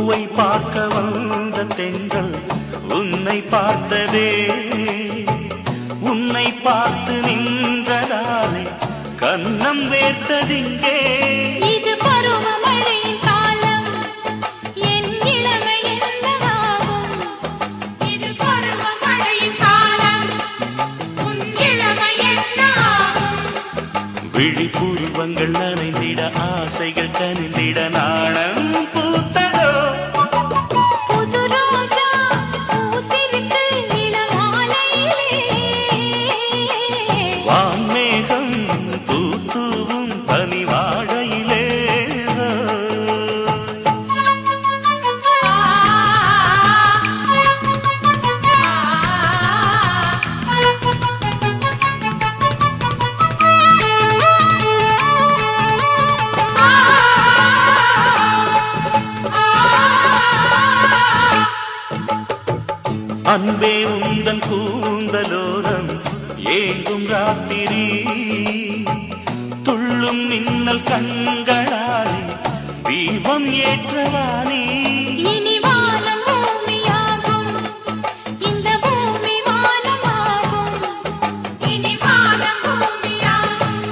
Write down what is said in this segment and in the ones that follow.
பூவை பார்க்க வந்த தென்றல் உன்னை பார்த்ததே, உன்னை பார்த்து நின்றதாலே கன்னம் வேர்த்ததிங்கே. இது பருவமழையின் காலம், என் இளமை என்னவாகும்? இது பருவமழையின் காலம், உன் இளமை என்னவாகும்? விழிப்புருவங்கள் நனைந்திட ஆசைகள் கனிந்திட நாணம் பூத்ததோ. புது ரோஜா பூத்திருக்கு இளமாலையிலே, வான்மேகம் பூத்தூவும் பனிவாடையிலே. அன்பே உந்தன் கூந்தலோரம் ஏங்கும் ராத்திரி, துள்ளும் மின்னல் கண்களாலே தீபம் ஏற்றவானே. இனி வானம் பூமியாகும், இந்த பூமி வானமாகும். இனி வானம் பூமியாகும்,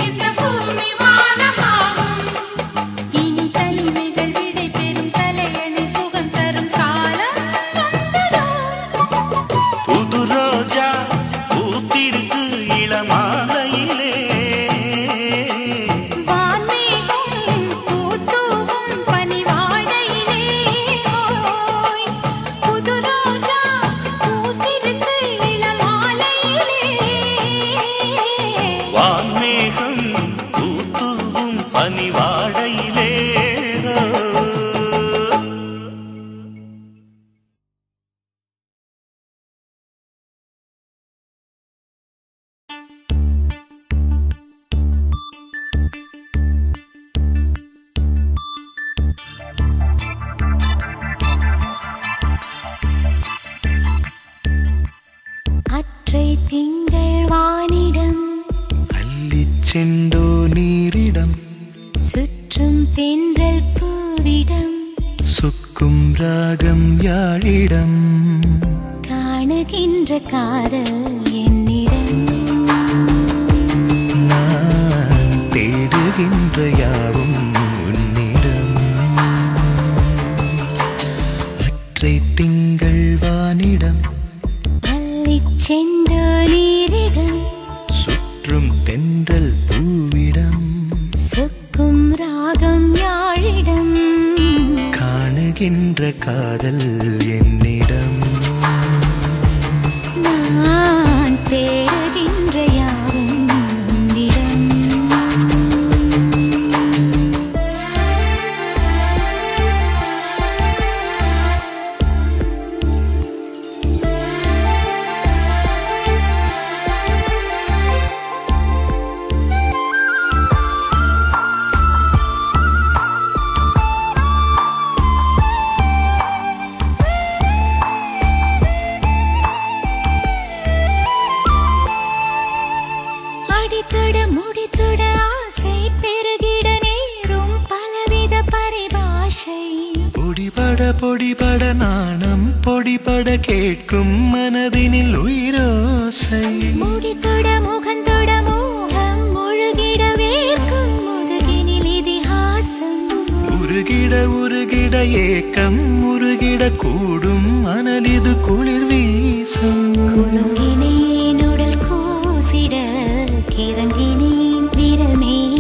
இந்த பூமி வானமாகும். இனி தனிமைகள் விடை பெறும், தலையணை சுகம் தரும் காலம் வந்ததோ. புது ரோஜா பூத்திருக்கு இளமாலையிலே, வான்மேகம் பூத்தூவும் பனிவாடையிலே. ஓய், புது ரோஜா பூத்திருக்கு இளமாலையிலே, வான்மேகம் பூத்தூவும் பனிவாடையிலே. அற்றை திங்கள் வானிடம் அள்ளிச்செண்டோ நீரிடம், சுற்றும் தென்றல் பூவிடம், சொக்கும் ராகம் யாழிடம், காணுகின்ற காதல் என்னிடம். நான் தேடுகின்ற யாவும் உன்னிடம். அற்றை திங்கள் வானிடம் அள்ளிச் சென்ற நீரிடம், சுற்றும் தென்றல் பூவிடம், சொக்கும் ராகம் யாழிடம், காணுகின்ற காதல் என்னிடம். நான் தேடுகின்ற யாவும் உன்னிடம். அடித்தொட முடித்தொட ஆசை பெருகிட நேரும் பலவித பரிபாஷை. பொடிபட நாணம் பொடிபட கேட்கும் மனதினில் உயிரோசை. முடித்தொட முகந்தொட மோகம் முழுகிட வேர்க்கும் முதுகினில் இதிகாசம். உருகிட ஏக்கம் உருகிட கூடும் மணலிது குளிர் வீசும். குலுங்கினேன் உடல் கூசிட கிறங்கினேன் விரல் மேல்